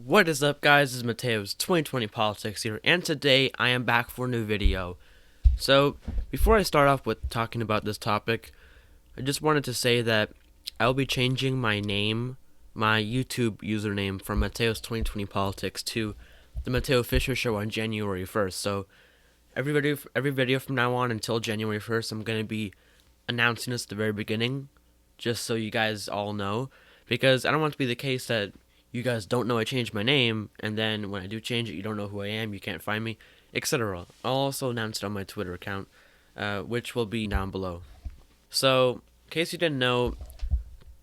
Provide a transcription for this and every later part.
What is up, guys? This is Mateo's 2020 Politics here, and today I am back for a new video. So, before I start off with talking about this topic, I just wanted to say that I'll be changing my name, my YouTube username from Mateo's 2020 Politics to the Mateo Fischer Show on January 1st. So, every video from now on until January 1st, I'm going to be announcing this at the very beginning, just so you guys all know, because I don't want it to be the case that you guys don't know I changed my name, and then when I do change it, you don't know who I am, you can't find me, etc. I'll also announce it on my Twitter account, which will be down below. So, in case you didn't know,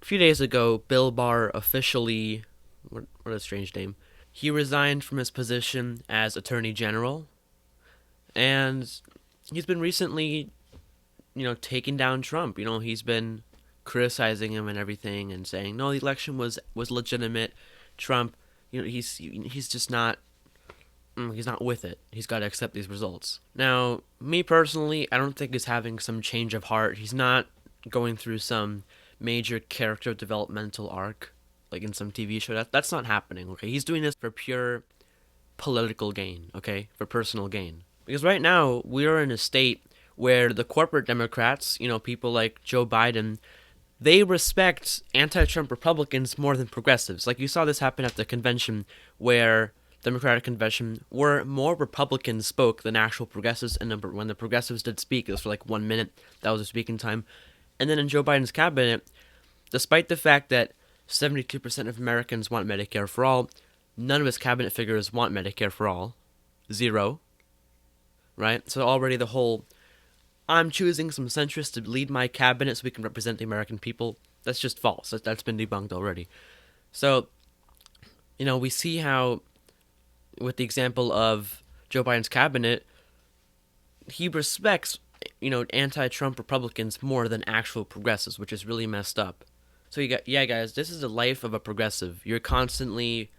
a few days ago, Bill Barr officially, what a strange name, he resigned from his position as Attorney General, and he's been recently, taking down Trump. He's been criticizing him and everything and saying, no, the election was legitimate. Trump, he's just not, he's not with it. He's got to accept these results. Now, me personally, I don't think he's having some change of heart. He's not going through some major character developmental arc, like in some TV show. That's not happening, okay? He's doing this for pure political gain, okay? For personal gain. Because right now, we are in a state where the corporate Democrats, people like Joe Biden, they respect anti-Trump Republicans more than progressives. Like, you saw this happen at the convention where Democratic convention where more Republicans spoke than actual progressives, and when the progressives did speak, it was for like 1 minute. That was their speaking time. And then in Joe Biden's cabinet, despite the fact that 72% of Americans want Medicare for all, none of his cabinet figures want Medicare for all. Zero. Right? So already the whole, I'm choosing some centrists to lead my cabinet so we can represent the American people, that's just false. That's been debunked already. So, we see how, with the example of Joe Biden's cabinet, he respects, anti-Trump Republicans more than actual progressives, which is really messed up. So, guys, this is the life of a progressive. You're constantly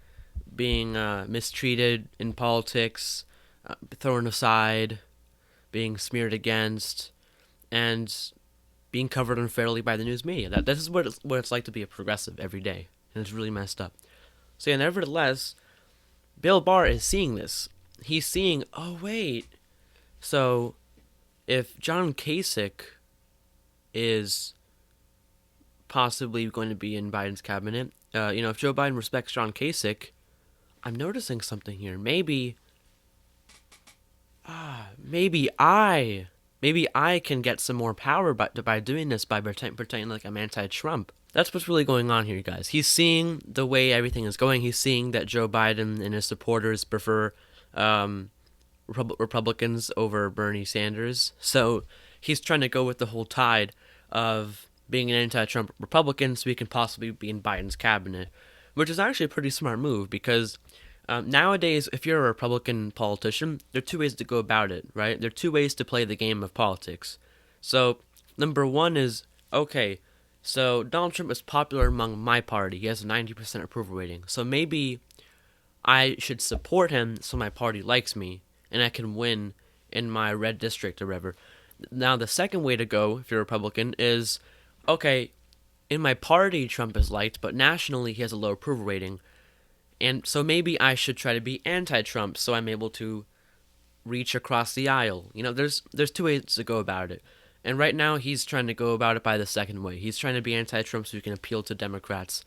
being mistreated in politics, thrown aside, being smeared against, and being covered unfairly by the news media. This is what it's like to be a progressive every day, and it's really messed up. So yeah, nevertheless, Bill Barr is seeing this. He's seeing, oh wait, so if John Kasich is possibly going to be in Biden's cabinet, if Joe Biden respects John Kasich, I'm noticing something here. Maybe I can get some more power by doing this, by pretending like I'm anti-Trump. That's what's really going on here, guys. He's seeing the way everything is going. He's seeing that Joe Biden and his supporters prefer Republicans over Bernie Sanders. So he's trying to go with the whole tide of being an anti-Trump Republican so he can possibly be in Biden's cabinet, which is actually a pretty smart move because nowadays, if you're a Republican politician, there are two ways to go about it, right? There are two ways to play the game of politics. So, number one is, okay, so Donald Trump is popular among my party. He has a 90% approval rating. So maybe I should support him so my party likes me, and I can win in my red district or whatever. Now, the second way to go, if you're a Republican, is, okay, in my party, Trump is liked, but nationally, he has a low approval rating. And so maybe I should try to be anti-Trump so I'm able to reach across the aisle. There's two ways to go about it. And right now he's trying to go about it by the second way. He's trying to be anti-Trump so he can appeal to Democrats.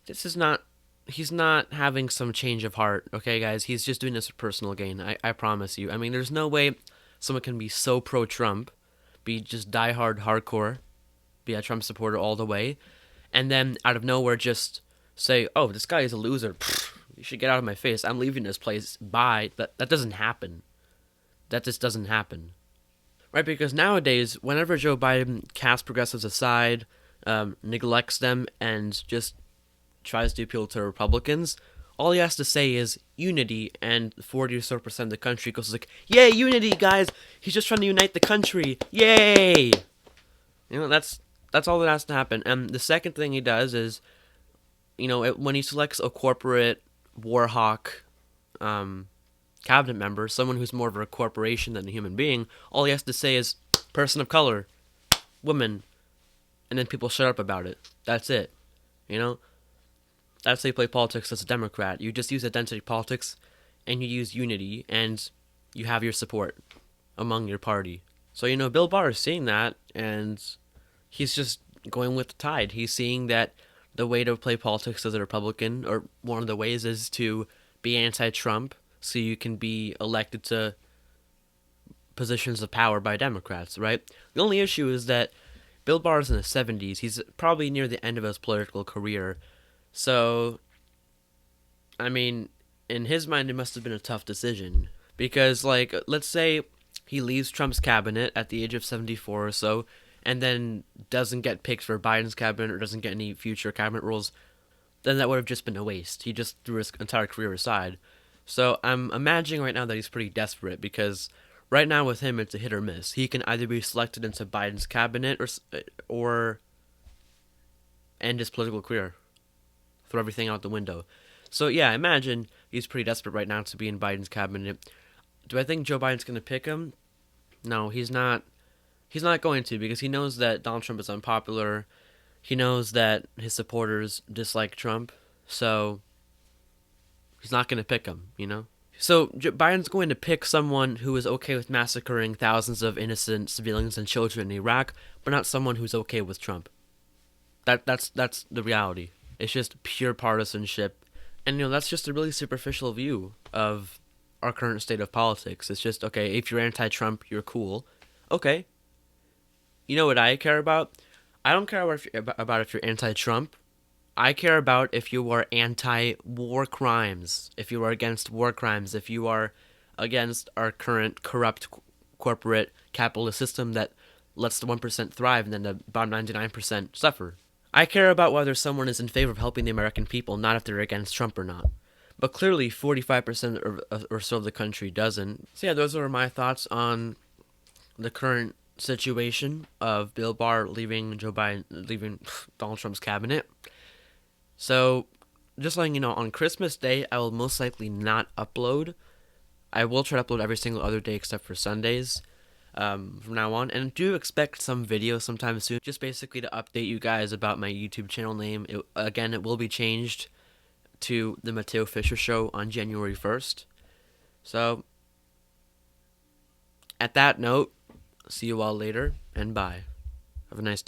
He's not having some change of heart, okay, guys? He's just doing this for personal gain, I promise you. I mean, there's no way someone can be so pro-Trump, be just diehard hardcore, be a Trump supporter all the way, and then out of nowhere just say, oh, this guy is a loser. Pfft, you should get out of my face. I'm leaving this place. Bye. That doesn't happen. That just doesn't happen. Right? Because nowadays, whenever Joe Biden casts progressives aside, neglects them, and just tries to appeal to Republicans, all he has to say is unity, and 40 or so percent of the country goes like, yay, unity, guys! He's just trying to unite the country. Yay! That's all that has to happen. And the second thing he does is, when he selects a corporate war hawk cabinet member, someone who's more of a corporation than a human being, all he has to say is person of color, woman, and then people shut up about it. That's it. that's how you play politics as a Democrat. You just use identity politics, and you use unity, and you have your support among your party. So, Bill Barr is seeing that, and he's just going with the tide. He's seeing that the way to play politics as a Republican, or one of the ways, is to be anti-Trump, so you can be elected to positions of power by Democrats, right? The only issue is that Bill Barr's in his 70s. He's probably near the end of his political career. So, I mean, in his mind, it must have been a tough decision. Because, like, let's say he leaves Trump's cabinet at the age of 74 or so, and then doesn't get picked for Biden's cabinet or doesn't get any future cabinet roles, then that would have just been a waste. He just threw his entire career aside. So I'm imagining right now that he's pretty desperate, because right now with him it's a hit or miss. He can either be selected into Biden's cabinet or end his political career, throw everything out the window. So yeah, I imagine he's pretty desperate right now to be in Biden's cabinet. Do I think Joe Biden's going to pick him? No, he's not. He's not going to, because he knows that Donald Trump is unpopular. He knows that his supporters dislike Trump, so he's not going to pick him. So Biden's going to pick someone who is okay with massacring thousands of innocent civilians and children in Iraq, but not someone who's okay with Trump. That's the reality. It's just pure partisanship, and that's just a really superficial view of our current state of politics. It's just, okay, if you're anti-Trump, you're cool. Okay. You know what I care about? I don't care about if you're anti-Trump. I care about if you are anti-war crimes, if you are against war crimes, if you are against our current corrupt corporate capitalist system that lets the 1% thrive and then the bottom 99% suffer. I care about whether someone is in favor of helping the American people, not if they're against Trump or not. But clearly 45% or so of the country doesn't. So yeah, those are my thoughts on the current situation of Bill Barr leaving Donald Trump's cabinet. So, just letting you know, on Christmas Day, I will most likely not upload. I will try to upload every single other day except for Sundays from now on. And do expect some videos sometime soon, just basically to update you guys about my YouTube channel name. It will be changed to the Mateo Fischer Show on January 1st. So, at that note, see you all later, and bye. Have a nice day.